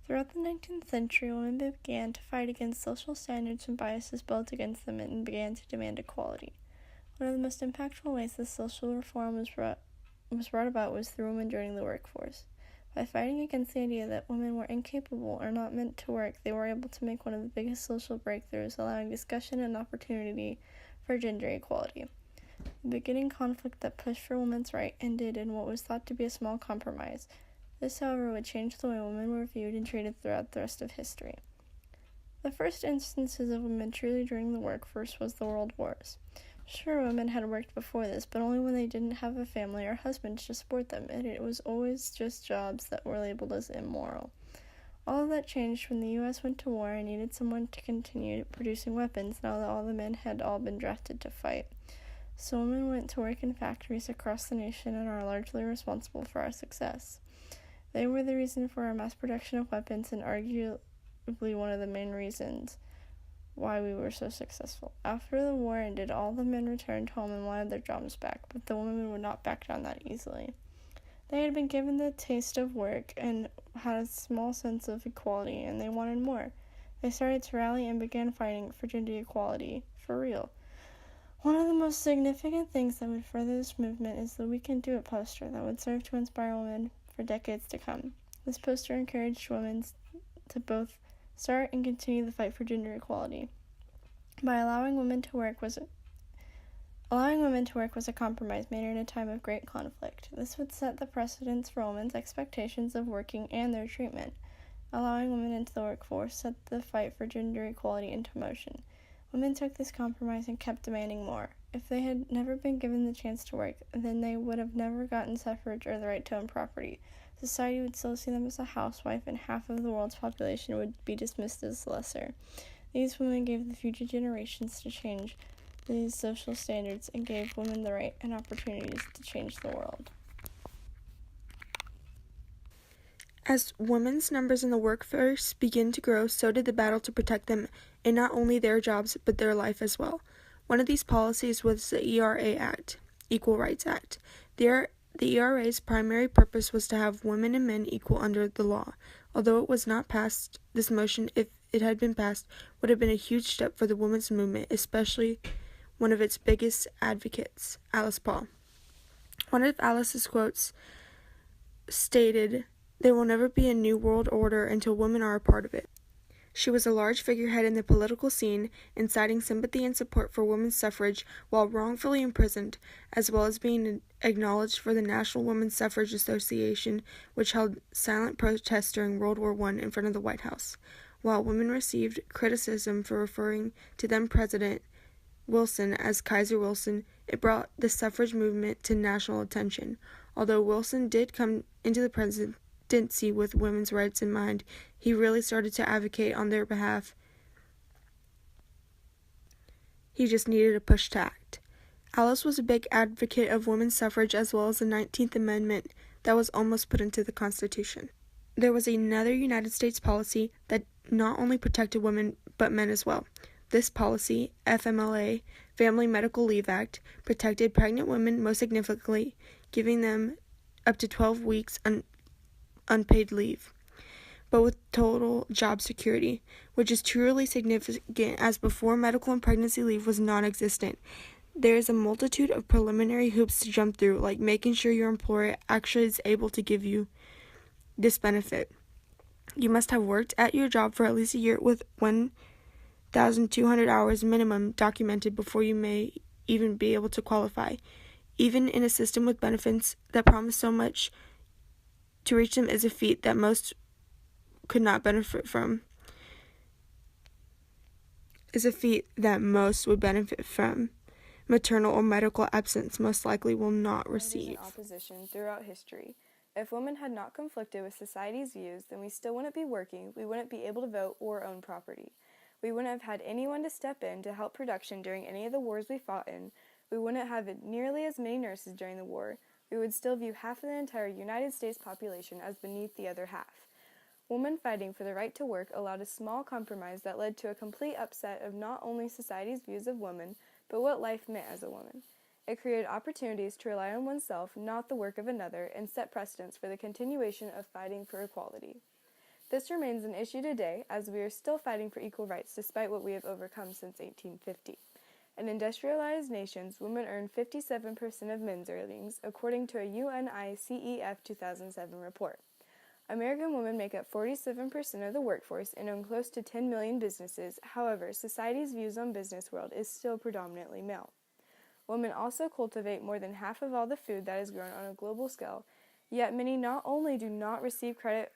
Throughout the 19th century, women began to fight against social standards and biases built against them and began to demand equality. One of the most impactful ways this social reform was brought about was through women joining the workforce. By fighting against the idea that women were incapable or not meant to work, they were able to make one of the biggest social breakthroughs, allowing discussion and opportunity for gender equality. The beginning conflict that pushed for women's rights ended in what was thought to be a small compromise. This, however, would change the way women were viewed and treated throughout the rest of history. The first instances of women truly joining the workforce was the World Wars. Sure, women had worked before this, but only when they didn't have a family or husband to support them, and it was always just jobs that were labeled as immoral. All of that changed when the U.S. went to war and needed someone to continue producing weapons now that all the men had all been drafted to fight. So women went to work in factories across the nation and are largely responsible for our success. They were the reason for our mass production of weapons and arguably one of the main reasons why we were so successful. After the war ended, all the men returned home and wanted their jobs back, but the women would not back down that easily. They had been given the taste of work and had a small sense of equality, and they wanted more. They started to rally and began fighting for gender equality, for real. One of the most significant things that would further this movement is the We Can Do It poster that would serve to inspire women for decades to come. This poster encouraged women to both start and continue the fight for gender equality. By allowing women to work was a compromise made in a time of great conflict. This would set the precedents for women's expectations of working and their treatment. Allowing women into the workforce set the fight for gender equality into motion. Women took this compromise and kept demanding more. If they had never been given the chance to work, then they would have never gotten suffrage or the right to own property. Society would still see them as a housewife, and half of the world's population would be dismissed as lesser. These women gave the future generations to change these social standards and gave women the right and opportunities to change the world. As women's numbers in the workforce began to grow, so did the battle to protect them in not only their jobs, but their life as well. One of these policies was the ERA Act, Equal Rights Act. The ERA's primary purpose was to have women and men equal under the law. Although it was not passed, this motion, if it had been passed, would have been a huge step for the women's movement, especially one of its biggest advocates, Alice Paul. One of Alice's quotes stated, "There will never be a new world order until women are a part of it." She was a large figurehead in the political scene, inciting sympathy and support for women's suffrage while wrongfully imprisoned, as well as being acknowledged for the National Women's Suffrage Association, which held silent protests during World War I in front of the White House. While women received criticism for referring to then-President Wilson as Kaiser Wilson, it brought the suffrage movement to national attention. Although Wilson did come into the presidency with women's rights in mind, he really started to advocate on their behalf. He just needed a push to act. Alice was a big advocate of women's suffrage as well as the 19th Amendment that was almost put into the Constitution. There was another United States policy that not only protected women but men as well. This policy, FMLA, Family Medical Leave Act, protected pregnant women most significantly, giving them up to 12 weeks unpaid leave, but with total job security, which is truly significant as before medical and pregnancy leave was non-existent. There is a multitude of preliminary hoops to jump through, like making sure your employer actually is able to give you this benefit. You must have worked at your job for at least a year with 1,200 hours minimum documented before you may even be able to qualify. Even in a system with benefits that promise so much, to reach them is a feat that most could not benefit from. Maternal or medical absence most likely will not receive. Opposition throughout history. If women had not conflicted with society's views, then we still wouldn't be working, we wouldn't be able to vote or own property. We wouldn't have had anyone to step in to help production during any of the wars we fought in. We wouldn't have nearly as many nurses during the war. We would still view half of the entire United States population as beneath the other half. Women fighting for the right to work allowed a small compromise that led to a complete upset of not only society's views of women, but what life meant as a woman. It created opportunities to rely on oneself, not the work of another, and set precedents for the continuation of fighting for equality. This remains an issue today, as we are still fighting for equal rights despite what we have overcome since 1850. In industrialized nations, women earn 57% of men's earnings, according to a UNICEF 2007 report. American women make up 47% of the workforce and own close to 10 million businesses. However, society's views on business world is still predominantly male. Women also cultivate more than half of all the food that is grown on a global scale, yet many not only do not receive credit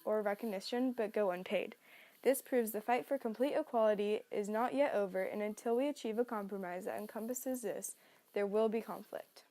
or recognition, but go unpaid. This proves the fight for complete equality is not yet over, and until we achieve a compromise that encompasses this, there will be conflict.